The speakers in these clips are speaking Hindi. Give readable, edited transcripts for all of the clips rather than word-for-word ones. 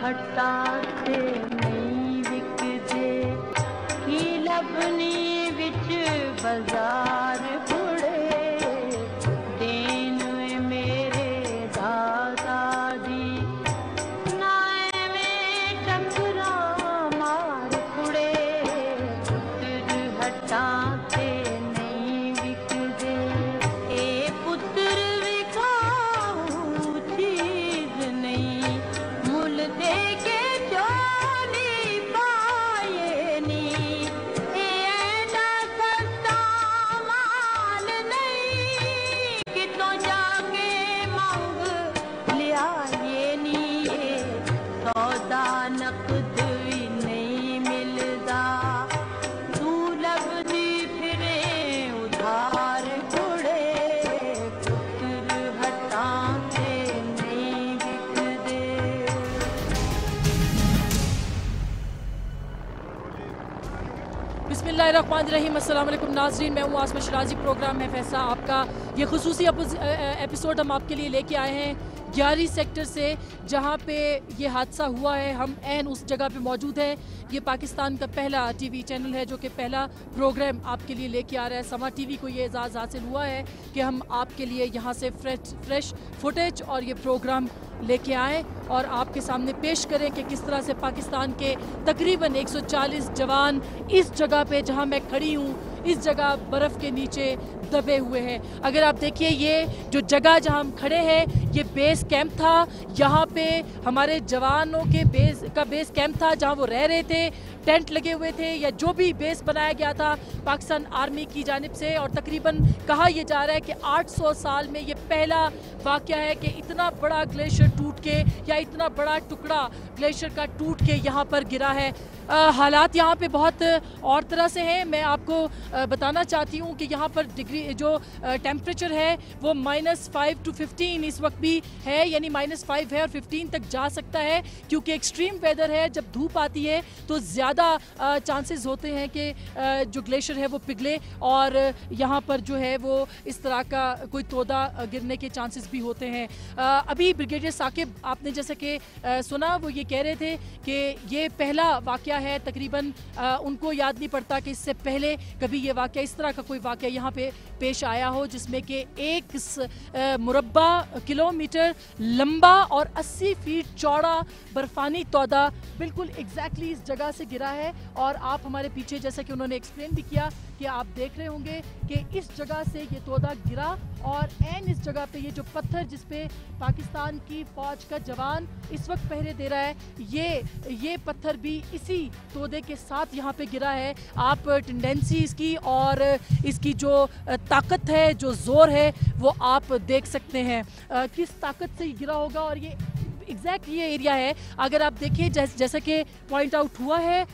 ਹੱਟਾਂ ਤੇ ਨਹੀਂ ਵਿਕਦੇ ਕੀ ਲੱਭਣੀ ਵਿੱਚ ਬਾਜ਼ਾਰ ਕੁੜੇ ਦੇਣ ਵੇ ਮੇਰੇ ਦਾਦਾ ਦੀ ਨਾ ਐਵੇਂ ਟੱਕਰਾਂ ਮਾਰ ਕੁੜੇ ਪੁੱਤਰ ਹੱਟਾਂ ਤੇ ਨਹੀਂ ਵਿਕਦੇ ਇਹ ਪੁੱਤਰ ਵਿਕਾਊ ਚੀਜ਼ ਨਹੀਂ ਮੁੱਲ ਦੇ ਕੇ ਚੋਲੀ ਪਾਏ ਨੀ ਇਹ ਐਡਾ ਸਸਤਾ ਮਾਲ ਨਹੀਂ ਕਿਤੋਂ ਜਾ ਕੇ ਮੰਗ ਲਿਆਏ ਨੀ ਇਹ ਸੌਦਾ ਨਕਦ ਵੀ ਨਹੀਂ ਮਿਲਦਾ ਤੂੰ ਲੱਭਦੀ ਫਿਰੇ ਉਧਾਰ ਕੁੜੇ ਪੁੱਤਰ ਹੱਟਾਂ ਤੇ ਨਹੀਂ ਵਿਕਦੇ बिस्मिल्लाहिर्रहमानिर्रहीम अस्सलाम वालेकुम नाज़रीन, मैं हूँ आसमा शिराजी। प्रोग्राम है फैसला आपका। ये खुसूसी एपिसोड हम आपके लिए लेके आए हैं 11 सेक्टर से, जहाँ पे ये हादसा हुआ है। हम ऐन उस जगह पे मौजूद हैं। ये पाकिस्तान का पहला टीवी चैनल है जो कि पहला प्रोग्राम आपके लिए लेके आ रहा है। समा टीवी को ये एजाज़ हासिल हुआ है कि हम आपके लिए यहाँ से फ्रेश फुटेज और ये प्रोग्राम लेके आएँ और आपके सामने पेश करें कि किस तरह से पाकिस्तान के तकरीबन 140 जवान इस जगह पे जहाँ मैं खड़ी हूँ, इस जगह बर्फ़ के नीचे दबे हुए हैं। अगर आप देखिए, ये जो जगह जहाँ हम खड़े हैं ये बेस कैंप था। यहाँ पे हमारे जवानों के बेस कैंप था जहाँ वो रह रहे थे। टेंट लगे हुए थे या जो भी बेस बनाया गया था पाकिस्तान आर्मी की जानिब से। और तकरीबन कहा यह जा रहा है कि 800 साल में ये पहला वाक़या है कि इतना बड़ा ग्लेशियर टूट के या इतना बड़ा टुकड़ा ग्लेशियर का टूट के यहाँ पर गिरा है। हालात यहाँ पे बहुत और तरह से हैं। मैं आपको बताना चाहती हूँ कि यहाँ पर डिग्री जो टेम्परेचर है वो -5 to 15 इस वक्त भी है, यानी -5 है और 15 तक जा सकता है क्योंकि एक्सट्रीम वेदर है। जब धूप आती है तो ज़्यादा चांसेस होते हैं कि जो ग्लेशियर है वो पिघले और यहाँ पर जो है वो इस तरह का कोई तोदा गिरने के चांसेस भी होते हैं। अभी ब्रिगेडियर साकिब आपने जैसे कि सुना, वो ये कह रहे थे कि ये पहला वाक़या है। तकरीबन उनको याद नहीं पड़ता कि इससे पहले कभी ये वाक़या, इस तरह का कोई वाक़या यहाँ पे पेश आया हो जिसमें कि 1 मुरब्बा किलोमीटर लंबा और 80 फीट चौड़ा बर्फ़ानी तोदा बिल्कुल एग्जैक्टली इस जगह से गिरा है। और आप हमारे पीछे, जैसा कि उन्होंने एक्सप्लेन भी किया, कि आप देख रहे होंगे कि इस जगह से ये तोदा गिरा और एन इस जगह पे ये जो पत्थर जिस पे पाकिस्तान की फ़ौज का जवान इस वक्त पहरे दे रहा है, ये पत्थर भी इसी तोदे के साथ यहाँ पे गिरा है। आप टेंडेंसी इसकी और इसकी जो ताकत है, जो ज़ोर है, वो आप देख सकते हैं किस ताकत से गिरा होगा। और ये एग्जैक्ट ये एरिया है। अगर आप देखिए, जैसा कि पॉइंट आउट हुआ है,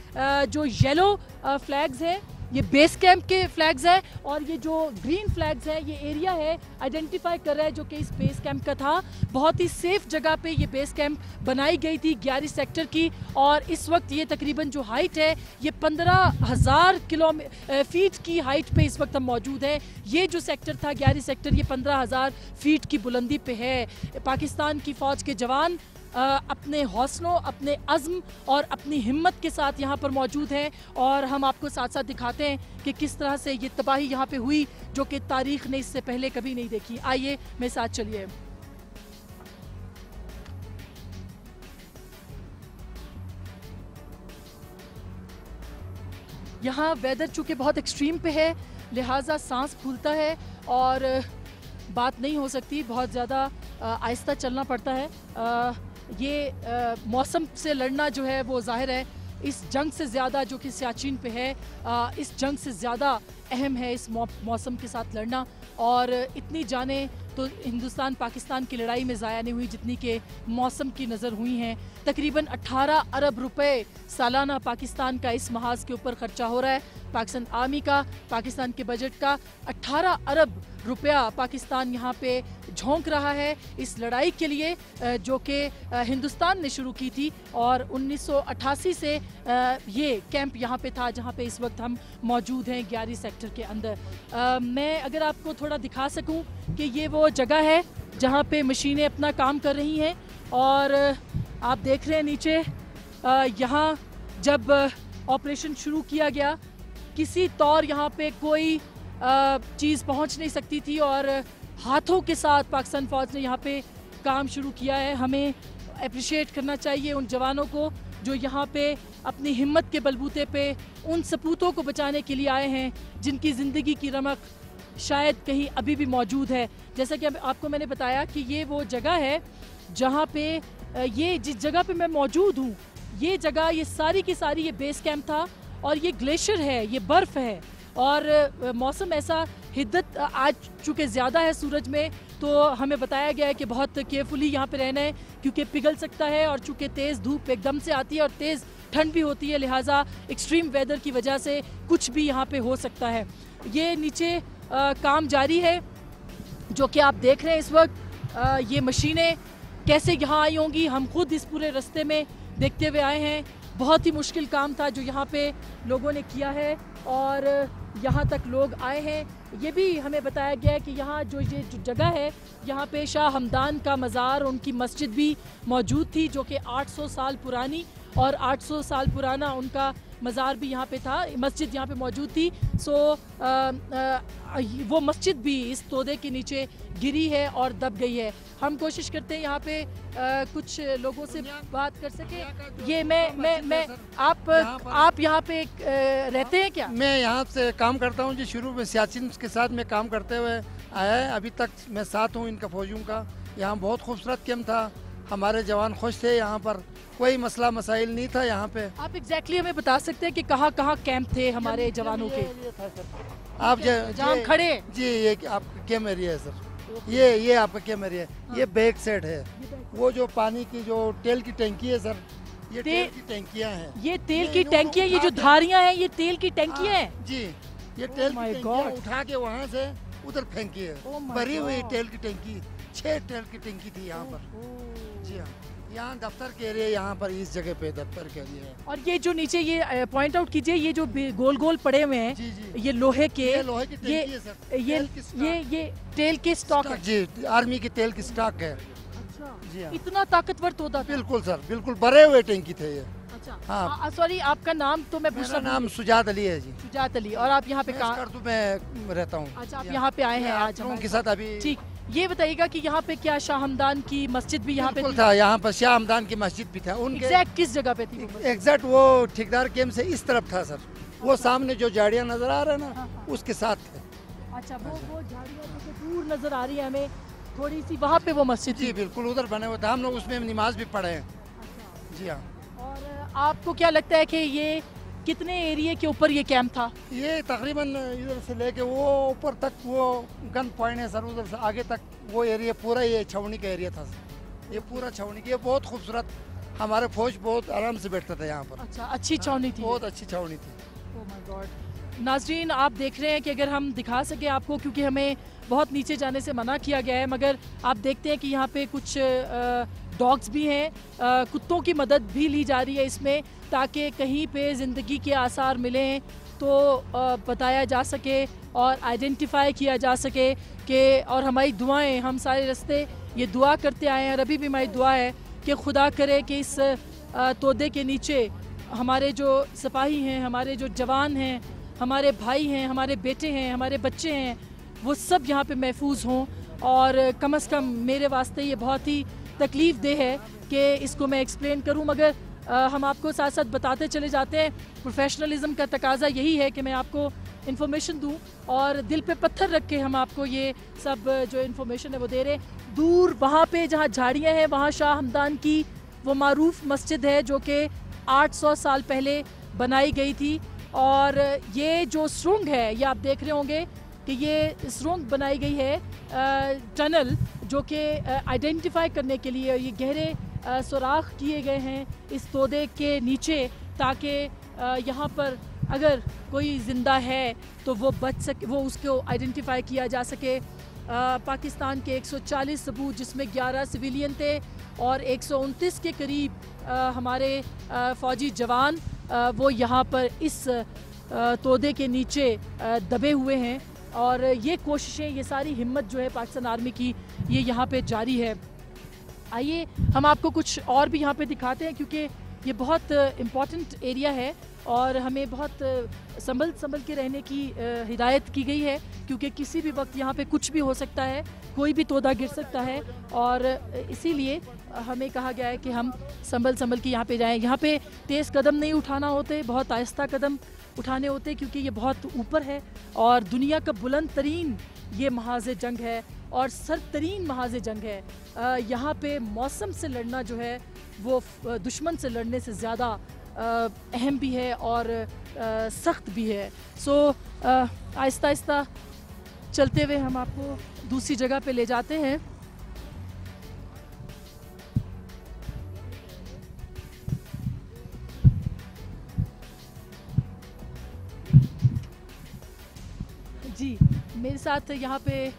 जो येलो फ्लैग्स हैं ये बेस कैंप के फ्लैग्स हैं और ये जो ग्रीन फ्लैग्स हैं ये एरिया है, आइडेंटिफाई कर रहा है जो कि इस बेस कैंप का था। बहुत ही सेफ जगह पे ये बेस कैंप बनाई गई थी 11 सेक्टर की। और इस वक्त ये तकरीबन जो हाइट है ये 15,000 फीट की हाइट पे इस वक्त हम मौजूद हैं। ये जो सेक्टर था 11 सेक्टर, ये 15,000 फीट की बुलंदी पे है। पाकिस्तान की फ़ौज के जवान अपने हौसलों, अपने अज़्म और अपनी हिम्मत के साथ यहाँ पर मौजूद हैं। और हम आपको साथ साथ दिखाते हैं कि किस तरह से ये तबाही यहाँ पे हुई जो कि तारीख़ ने इससे पहले कभी नहीं देखी। आइए मेरे साथ चलिए। यहाँ वेदर चूँकि बहुत एक्सट्रीम पे है, लिहाजा सांस फूलता है और बात नहीं हो सकती, बहुत ज़्यादा आहिस्ता चलना पड़ता है। ये मौसम से लड़ना जो है वो ज़ाहिर है इस जंग से ज़्यादा, जो कि सियाचिन पे है, इस जंग से ज़्यादा अहम है इस मौसम के साथ लड़ना। और इतनी जानें तो हिंदुस्तान पाकिस्तान की लड़ाई में ज़ाया नहीं हुई जितनी के मौसम की नज़र हुई हैं। तकरीबन 18 अरब रुपए सालाना पाकिस्तान का इस महाज के ऊपर ख़र्चा हो रहा है। पाकिस्तान आर्मी का, पाकिस्तान के बजट का 18 अरब रुपया पाकिस्तान यहाँ पे झोंक रहा है इस लड़ाई के लिए जो कि हिंदुस्तान ने शुरू की थी। और 1988 से ये कैंप यहाँ पे था जहाँ पे इस वक्त हम मौजूद हैं 11 सेक्टर के अंदर। मैं अगर आपको थोड़ा दिखा सकूँ कि ये वो जगह है जहाँ पे मशीनें अपना काम कर रही हैं और आप देख रहे हैं नीचे यहाँ जब ऑपरेशन शुरू किया गया किसी तौर यहाँ पे कोई चीज़ पहुँच नहीं सकती थी और हाथों के साथ पाकिस्तान फ़ौज ने यहाँ पे काम शुरू किया है। हमें अप्रिशिएट करना चाहिए उन जवानों को जो यहाँ पे अपनी हिम्मत के बलबूते पे उन सपूतों को बचाने के लिए आए हैं जिनकी ज़िंदगी की रमक शायद कहीं अभी भी मौजूद है। जैसा कि आपको मैंने बताया कि ये वो जगह है जहाँ पे ये जिस जगह पे मैं मौजूद हूँ ये जगह ये सारी की सारी ये बेस कैंप था और ये ग्लेशियर है, ये बर्फ़ है और मौसम ऐसा हिद्दत आज चूँकि ज़्यादा है सूरज में तो हमें बताया गया है कि बहुत केयरफुली यहाँ पे रहना है क्योंकि पिघल सकता है और चूँकि तेज़ धूप एकदम से आती है और तेज़ ठंड भी होती है, लिहाजा एक्सट्रीम वेदर की वजह से कुछ भी यहाँ पे हो सकता है। ये नीचे काम जारी है जो कि आप देख रहे हैं इस वक्त। ये मशीनें कैसे यहाँ आई होंगी हम खुद इस पूरे रास्ते में देखते हुए आए हैं। बहुत ही मुश्किल काम था जो यहाँ पे लोगों ने किया है और यहाँ तक लोग आए हैं। ये भी हमें बताया गया है कि यहाँ जो ये जो जगह है यहाँ पे शाह हमदान का मज़ार उनकी मस्जिद भी मौजूद थी जो कि 800 साल पुरानी और 800 साल पुराना उनका मज़ार भी यहाँ पे था, मस्जिद यहाँ पे मौजूद थी। वो मस्जिद भी इस तोदे के नीचे गिरी है और दब गई है। हम कोशिश करते हैं यहाँ पे कुछ लोगों से बात कर सके। ये मैं आप यहाँ पे रहते हैं क्या? मैं यहाँ से काम करता हूँ जी, शुरू में सियाचिन के साथ में काम करते हुए आया है, अभी तक मैं साथ हूँ इनका फौजियों का। यहाँ बहुत खूबसूरत कैंप था, हमारे जवान खुश थे, यहाँ पर कोई मसला मसाइल नहीं था यहाँ पे। आप एग्जैक्टली हमें बता सकते हैं कि कहाँ कहाँ कैंप थे हमारे जवानों के? आप जहाँ हम खड़े जी ये आपका कैंप एरिया है सर, ये आपका कैंप एरिया है। ये बैक साइड है, वो जो पानी की जो तेल की टैंकी है सर, ये तेल की टैंकियाँ हैं। ये तेल की टैंकियाँ, ये जो धारियाँ हैं ये तेल की टैंकियाँ हैं जी। ये तेल की टैंकियाँ उठा के वहाँ से उधर फेंकी है, भरी हुई तेल की टैंकी, 6 तेल की टैंकी थी यहाँ पर। जी हाँ, यहाँ दफ्तर के एरिया, यहाँ पर इस जगह पे दफ्तर के एरिया है। और ये जो नीचे ये पॉइंट आउट कीजिए, ये जो गोल गोल पड़े हुए हैं जी जी, ये लोहे के, ये तेल के स्टॉक है जी, आर्मी की तेल की स्टॉक है। अच्छा जी हाँ, इतना ताकतवर तोदा था? बिल्कुल सर, बिल्कुल भरे हुए टैंकी थे ये। अच्छा हाँ, सॉरी आपका नाम तो मैं पूछ मेरा रहा नाम सुजात अली है जी। सुजात अली। और आप यहाँ पे मैं में रहता हूँ। अच्छा, आप यहाँ पे आए हैं आज के साथ अभी। ठीक, ये बताइएगा कि यहाँ पे क्या शाह हमदान की मस्जिद भी यहाँ पे था? यहाँ पर शाह हमदान की मस्जिद भी था। उनके एग्जैक्ट किस जगह पे थी? एग्जैक्ट वो ठेकेदार कैंप से इस तरफ था सर, वो सामने जो झाड़ियाँ नजर आ रहा है ना उसके साथ थे। अच्छा, वो झाड़ियाँ जो दूर नजर आ रही है हमें थोड़ी सी, वहाँ पे वो मस्जिद जी बिल्कुल उधर बने हुए थे, हम लोग उसमें नमाज भी पढ़े हैं। जी हाँ। और आपको क्या लगता है कि ये कितने एरिया के ऊपर ये कैंप था? ये तकरीबन इधर से लेके वो ऊपर तक वो गन पॉइंट है सर, उधर से आगे तक वो एरिया पूरा ये छावनी का एरिया था सर। ये पूरा छावनी की, ये बहुत खूबसूरत, हमारे फौज बहुत आराम से बैठता था यहाँ पर। अच्छा, अच्छी छावनी थी, बहुत अच्छी छावनी थी। Oh my God. नाज़रीन आप देख रहे हैं कि अगर हम दिखा सके आपको, क्योंकि हमें बहुत नीचे जाने से मना किया गया है, मगर आप देखते हैं कि यहाँ पे कुछ डॉग्स भी हैं, कुत्तों की मदद भी ली जा रही है इसमें, ताकि कहीं पे ज़िंदगी के आसार मिलें तो बताया जा सके और आइडेंटिफाई किया जा सके कि, और हमारी दुआएं, हम सारे रास्ते ये दुआ करते आए हैं और अभी भी हमारी दुआ है कि खुदा करे कि इस तोदे के नीचे हमारे जो सिपाही हैं, हमारे जो जवान हैं, हमारे भाई हैं, हमारे बेटे हैं, हमारे बच्चे हैं, वो सब यहाँ पे महफूज हों। और कम से कम मेरे वास्ते ये बहुत ही तकलीफ़ देह है कि इसको मैं एक्सप्लेन करूँ, मगर हम आपको साथ साथ बताते चले जाते हैं। प्रोफेशनलिज्म का तकाजा यही है कि मैं आपको इन्फॉर्मेशन दूं और दिल पे पत्थर रख के हम आपको ये सब जो इन्फॉर्मेशन है वो दे रहे हैं। दूर वहाँ पे जहाँ झाड़ियाँ हैं वहाँ शाह हमदान की वो मारूफ मस्जिद है जो कि 800 साल पहले बनाई गई थी। और ये जो सुरंग है, ये आप देख रहे होंगे कि ये सुरंग बनाई गई है टनल, जो कि आइडेंटिफाई करने के लिए ये गहरे सुराख किए गए हैं इस तोदे के नीचे, ताकि यहाँ पर अगर कोई ज़िंदा है तो वो बच सके, वो उसको आइडेंटिफाई किया जा सके। पाकिस्तान के 140 सबूत, जिसमें 11 सिविलियन थे और 129 के करीब हमारे फ़ौजी जवान वो यहाँ पर इस तोदे के नीचे दबे हुए हैं। और ये कोशिशें, ये सारी हिम्मत जो है पाकिस्तान आर्मी की, ये यहाँ पे जारी है। आइए हम आपको कुछ और भी यहाँ पे दिखाते हैं, क्योंकि ये बहुत इम्पॉर्टेंट एरिया है और हमें बहुत संभल के रहने की हिदायत की गई है, क्योंकि किसी भी वक्त यहाँ पे कुछ भी हो सकता है, कोई भी तोदा गिर सकता है और इसीलिए हमें कहा गया है कि हम संभल के यहाँ पे जाएं। यहाँ पे तेज़ कदम नहीं उठाना होते, बहुत आहिस्ता कदम उठाने होते, क्योंकि ये बहुत ऊपर है और दुनिया का बुलंद तरीन ये महाज़ जंग है और सरतरीन महाज़ जंग है। यहाँ पे मौसम से लड़ना जो है वो दुश्मन से लड़ने से ज़्यादा अहम भी है और सख्त भी है। सो आहिस्ता आहिस्ता चलते हुए हम आपको दूसरी जगह पे ले जाते हैं। जी, मेरे साथ यहाँ पे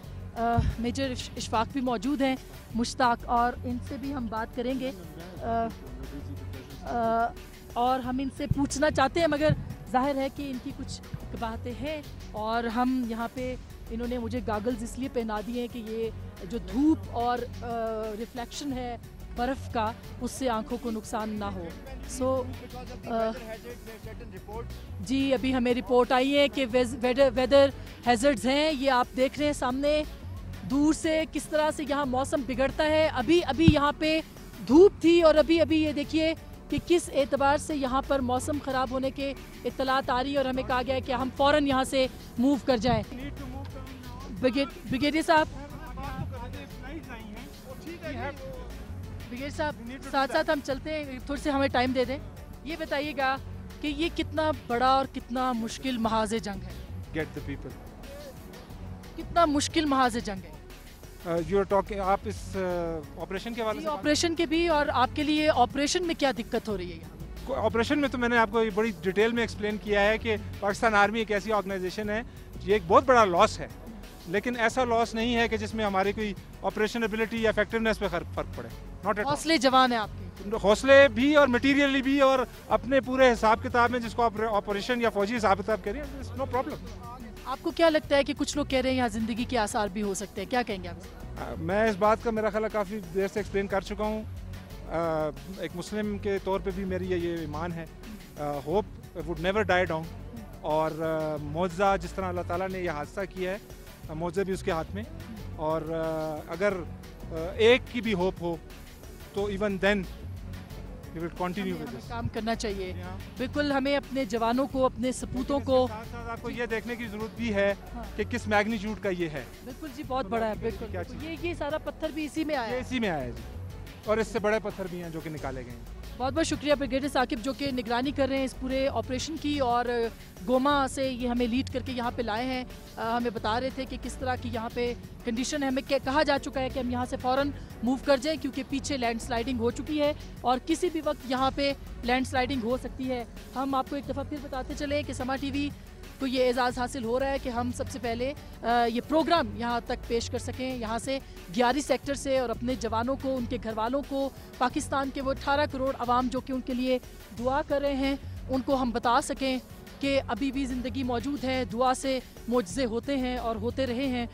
मेजर इशफाक भी मौजूद हैं, मुश्ताक, और इनसे भी हम बात करेंगे और हम इनसे पूछना चाहते हैं, मगर जाहिर है कि इनकी कुछ बातें हैं और हम यहाँ पे इन्होंने मुझे गॉगल्स इसलिए पहना दिए हैं कि ये जो धूप और रिफ्लेक्शन है बर्फ़ का, उससे आंखों को नुकसान ना हो। जी, अभी हमें रिपोर्ट आई है कि वेदर हैज़र्ड्स हैं, ये आप देख रहे हैं सामने दूर से किस तरह से यहाँ मौसम बिगड़ता है। अभी यहाँ पे धूप थी और अभी ये देखिए कि किस एतबार से यहाँ पर मौसम ख़राब होने के इत्तलात आ रही है और हमें कहा गया है कि हम फ़ौरन यहाँ से मूव कर जाएं। ब्रिगेडियर साहब, साथ साथ हम चलते हैं, थोड़ी सी हमें टाइम दे दें। ये बताइएगा कि ये कितना बड़ा और कितना मुश्किल महाज़ जंग है? Get the people. कितना मुश्किल महाज़ जंग है? You are talking, आप इस ऑपरेशन के वाले से ऑपरेशन के भी, और आपके लिए ऑपरेशन में क्या दिक्कत हो रही है यहाँ? ऑपरेशन में तो मैंने आपको बड़ी डिटेल में एक्सप्लेन किया है कि पाकिस्तान आर्मी एक ऐसी ऑर्गेनाइजेशन है, ये एक बहुत बड़ा लॉस है, लेकिन ऐसा लॉस नहीं है कि जिसमें हमारी कोई ऑपरेशनबिलिटी या इफेक्टिवनेस पे फर्क पड़े। Not at all. हौसले जवान है आपके? हौसले भी और मटीरियली भी और अपने पूरे हिसाब किताब में, जिसको ऑपरेशन या फौजी हिसाब किताब करिए, नो प्रॉब्लम। आपको क्या लगता है कि कुछ लोग कह रहे हैं यहाँ ज़िंदगी के आसार भी हो सकते हैं, क्या कहेंगे आप? मैं इस बात का मेरा ख्याल काफ़ी देर से एक्सप्लेन कर चुका हूँ। एक मुस्लिम के तौर पे भी मेरी ये ईमान है, hope would never die down, और मौज़ा जिस तरह अल्लाह ताला ने यह हादसा किया है, मौज़ा भी उसके हाथ में, और अगर एक की भी होप हो तो even then we will continue with this. काम करना चाहिए, बिल्कुल। हमें अपने जवानों को, अपने सपूतों को, साथ आपको ये देखने की जरूरत भी है कि किस मैग्नीट्यूड का ये है। बिल्कुल जी, बहुत बड़ा है, बिल्कुल। ये सारा पत्थर भी इसी में आया है? इसी में आया है जी, और इससे बड़े पत्थर भी हैं जो कि निकाले गए हैं। बहुत बहुत शुक्रिया ब्रिगेडियर साकिब, जो कि निगरानी कर रहे हैं इस पूरे ऑपरेशन की, और गोमा से ये हमें लीड करके यहाँ पे लाए हैं। हमें बता रहे थे कि किस तरह की यहाँ पे कंडीशन है। हमें कहा जा चुका है कि हम यहाँ से फ़ौरन मूव कर जाएं, क्योंकि पीछे लैंडस्लाइडिंग हो चुकी है और किसी भी वक्त यहाँ पे लैंडस्लाइडिंग हो सकती है। हम आपको एक दफ़ा फिर बताते चलें कि समा टीवी को ये एजाज़ हासिल हो रहा है कि हम सबसे पहले ये प्रोग्राम यहाँ तक पेश कर सकें, यहाँ से ग्यारी सेक्टर से, और अपने जवानों को, उनके घर वालों को, पाकिस्तान के वो 18 करोड़ आवाम जो कि उनके लिए दुआ कर रहे हैं, उनको हम बता सकें कि अभी भी ज़िंदगी मौजूद है। दुआ से मोजज़े होते हैं और होते रहे हैं,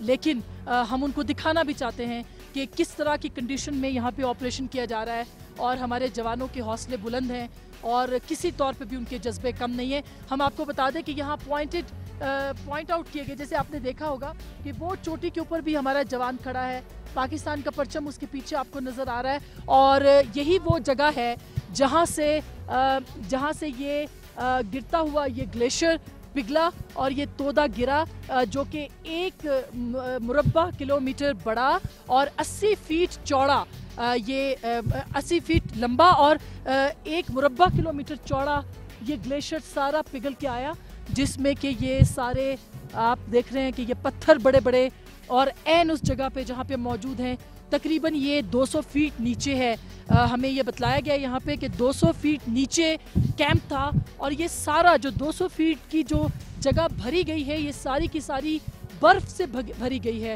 लेकिन हम उनको दिखाना भी चाहते हैं कि किस तरह की कंडीशन में यहाँ पे ऑपरेशन किया जा रहा है, और हमारे जवानों के हौसले बुलंद हैं और किसी तौर पे भी उनके जज्बे कम नहीं है। हम आपको बता दें कि यहाँ पॉइंट आउट किए गए, जैसे आपने देखा होगा कि वो चोटी के ऊपर भी हमारा जवान खड़ा है, पाकिस्तान का परचम उसके पीछे आपको नज़र आ रहा है, और यही वो जगह है जहाँ से ये गिरता हुआ ये ग्लेशियर पिघला और ये तोदा गिरा, जो कि 1 मुरब्बा किलोमीटर बड़ा और 80 फीट चौड़ा, ये 80 फीट लंबा और 1 मुरब्बा किलोमीटर चौड़ा ये ग्लेशियर सारा पिघल के आया, जिसमें कि ये सारे आप देख रहे हैं कि ये पत्थर बड़े बड़े, और ऐन उस जगह पे जहाँ पे मौजूद हैं, तकरीबन ये 200 फीट नीचे है। हमें ये बतलाया गया यहाँ पे कि 200 फीट नीचे कैंप था, और ये सारा जो 200 फीट की जो जगह भरी गई है, ये सारी की सारी बर्फ़ से भरी गई है।